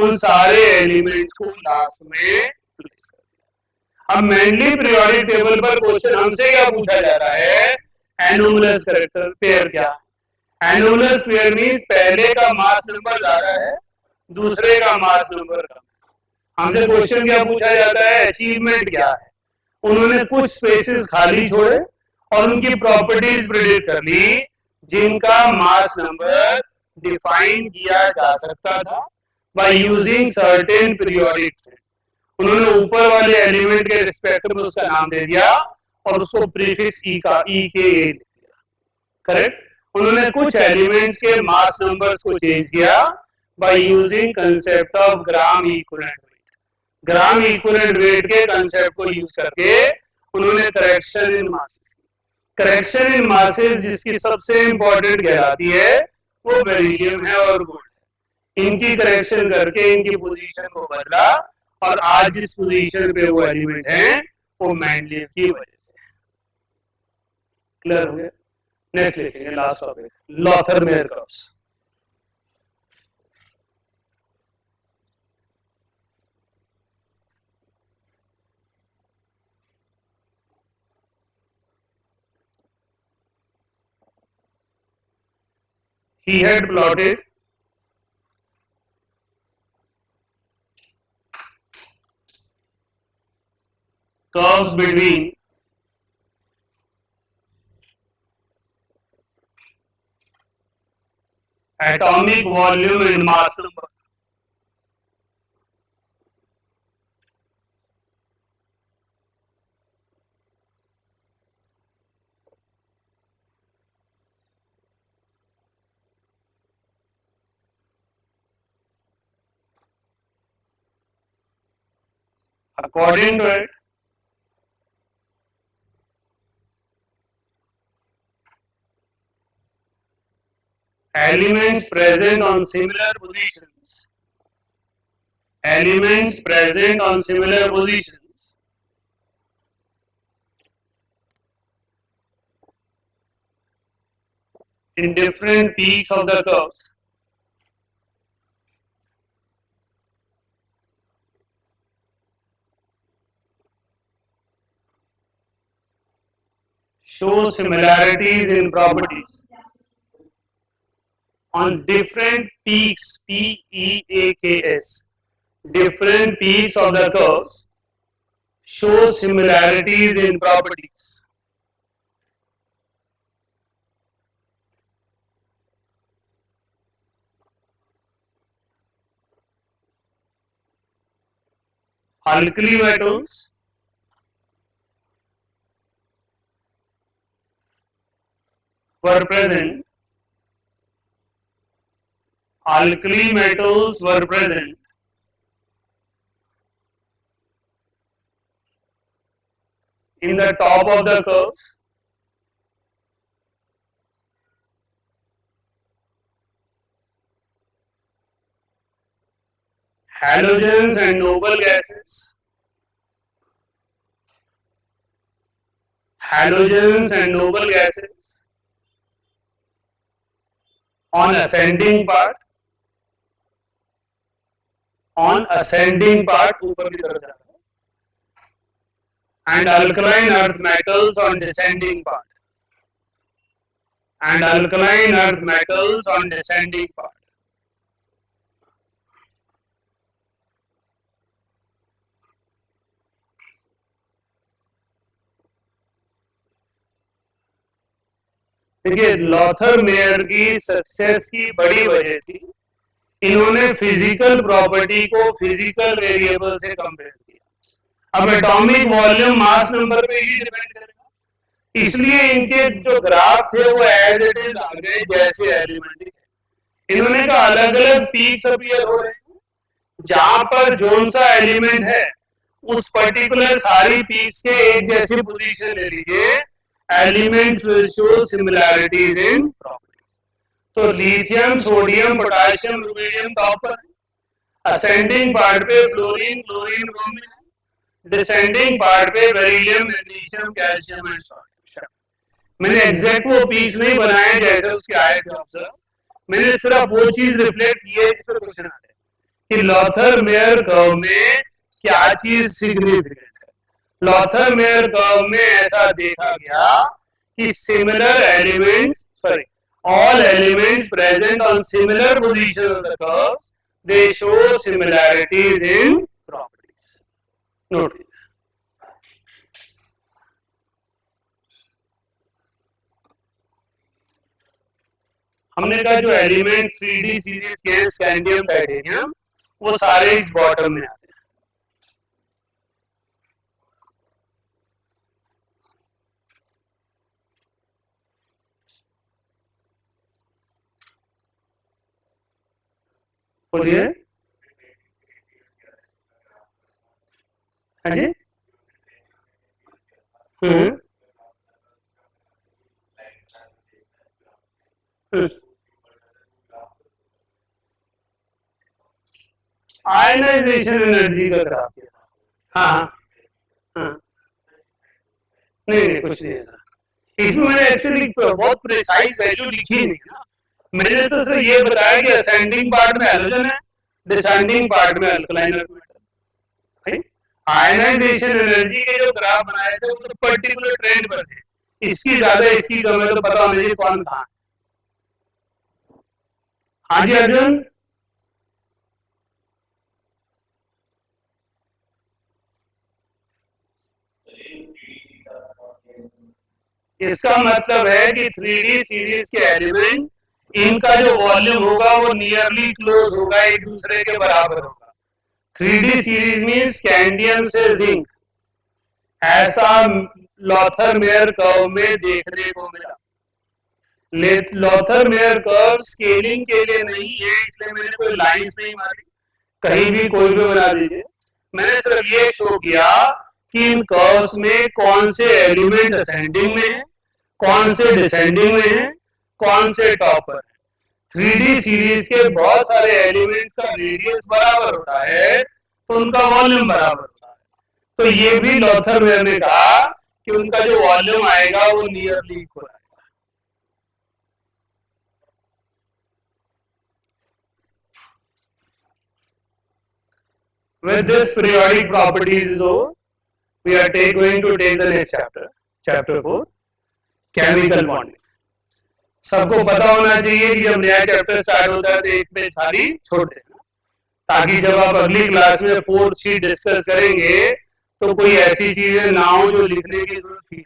उन सारे एलिमेंट्स को लास्ट में प्लेस कर दिया। अब मैंडलीव पीरियोडिक टेबल पर क्वेश्चन हमसे क्या पूछा जा रहा है? एनोमलस कैरेक्टर पेयर क्या? एनोमलस पेयर मींस पहले का मास नंबर ज्यादा है, दूसरे का मास नंबर कम। हमसे क्वेश्चन क्या पूछा जाता है? अचीवमेंट क्या है? उन्होंने कुछ स्पेसेस खाली छोड़े और उनकी प्रॉपर्टीज प्रेडिक्ट कर ली जिनका मास नंबर डिफाइन किया जा सकता था by using certain periodic trend. उन्होंने ऊपर वाले एलिमेंट के रिस्पेक्ट में उसका नाम दे दिया और उसको प्रीफिक्स ई का ई के ए लिख दिया। करेक्ट? उन्होंने कुछ एलिमेंट्स के मास नंबर्स को चेंज किया by using concept of gram equivalent weight. Gram equivalent weight के कंसेप्ट को यूज करके उन्होंने correction in masses, correction in masses जिसकी सबसे इंपॉर्टेंट कहलाती है वो बेरिलियम है और गोल्ड। इनकी करेक्शन करके इनकी पोजीशन को बदला और आज जिस पोजीशन पे वो एलिमेंट है वो मैंडलीव की वजह से। क्लियर हो गया? नेक्स्ट लिखेंगे last topic, Lothar Meyer curves. he had plotted curves between atomic volume and mass number. According to it, elements present on similar positions, elements present on similar positions in different peaks of the curves show similarities in properties on different peaks, P-E-A-K-S, different peaks of the curves show similarities in properties. Alkali metals were present. Alkali metals were present in the top of the curves. Halogens and noble gases. Halogens and noble gases on ascending part, ऊपर की तरफ जाता है, and alkaline earth metals on descending part, and alkaline earth metals on descending part. देखिए Lothar mayor की success की बड़ी वजह थी इन्होंने फिजिकल प्रॉपर्टी को फिजिकल वेरिएबल से कंपेयर किया। अब एटॉमिक वॉल्यूम मास नंबर पे ही डिपेंड करेगा, इसलिए इनके जो ग्राफ थे वो एज इट इज आ गए जैसे एलिमेंट। इन्होंने कहा अलग अलग पीक्स अपीयर हो रहे हैं, जहां पर जोन सा एलिमेंट है उस पर्टिकुलर सारी पीक्स के एक जैसी पोजीशन ले लीजिए, elements will show similarities in properties. तो lithium, sodium, potassium, rubidium copper, ascending part पे fluorine, chlorine, bromine, descending part पे beryllium, magnesium, calcium and sodium. मैंने एग्जैक्ट वो पीक्स नहीं बनाए जैसे उसके आए थे ऑब्जर्व, मैंने सिर्फ वो चीज रिफ्लेक्ट की है जिस पर क्वेश्चन आते हैं कि लॉथर मेयर कर्व में क्या चीज सिग्निफिकेंट है। लॉथर मेयर कर्व में ऐसा देखा गया कि similar elements, sorry, all elements present on similar position of the curves, they show similarities in properties. Note it. हमने कहा जो एलिमेंट 3D सीरीज के स्कैंडियम, टाइटेनियम, वो सारे इस बॉटम में आते हैं। बोलिए। हाँ जी। आयनाइजेशन एनर्जी का ग्राफ। हाँ हाँ, नहीं कुछ नहीं है। इसमें मैंने एक्चुअली बहुत प्रिसाइज वैल्यू लिखी नहीं ना, मैंने तो सिर्फ ये बताया कि असेंडिंग पार्ट में हैलोजन है, डिसेंडिंग पार्ट में alkaline earth metal. Ionisation energy के जो ग्राफ बनाए थे वो तो पर्टिकुलर ट्रेंड पर थे, इसकी ज्यादा इसकी कम है तो पता होना चाहिए कौन कहाँ। हाँ जी अर्जुन, इसका मतलब है कि 3D सीरीज के एलिमेंट, इनका जो वॉल्यूम होगा वो नियरली क्लोज होगा, एक दूसरे के बराबर होगा। 3D सीरीज मीन स्कैंडियम से जिंक, ऐसा लॉथर मेयर कर्व में देखने को मिला। लॉथर मेयर कर्व स्केलिंग के लिए नहीं है, इसलिए मैंने कोई लाइंस नहीं मारी, कहीं भी कोई भी बना दीजिए। मैंने सिर्फ ये शो किया कि इन कर्व्स में कौन से एलिमेंट असेंडिंग में है, कौन से डिसेंडिंग में है, कौन से टॉप पर है। 3D सीरीज के बहुत सारे एलिमेंट्स का रेडियस बराबर होता है तो उनका वॉल्यूम बराबर होता है। तो ये भी लॉथर मेयर ने कहा कि उनका जो वॉल्यूम आएगा वो नियरली इक्वल आएगा। With this periodic properties is over, we are going to take the next chapter, chapter 4, chemical bonding. सबको पता होना चाहिए कि जब नया चैप्टर स्टार्ट होता है तो एक पेज खाली छोड़ देना, ताकि जब आप अगली क्लास में 4th शीट डिस्कस करेंगे तो कोई ऐसी चीजें ना हो जो लिखने की जरूरत फील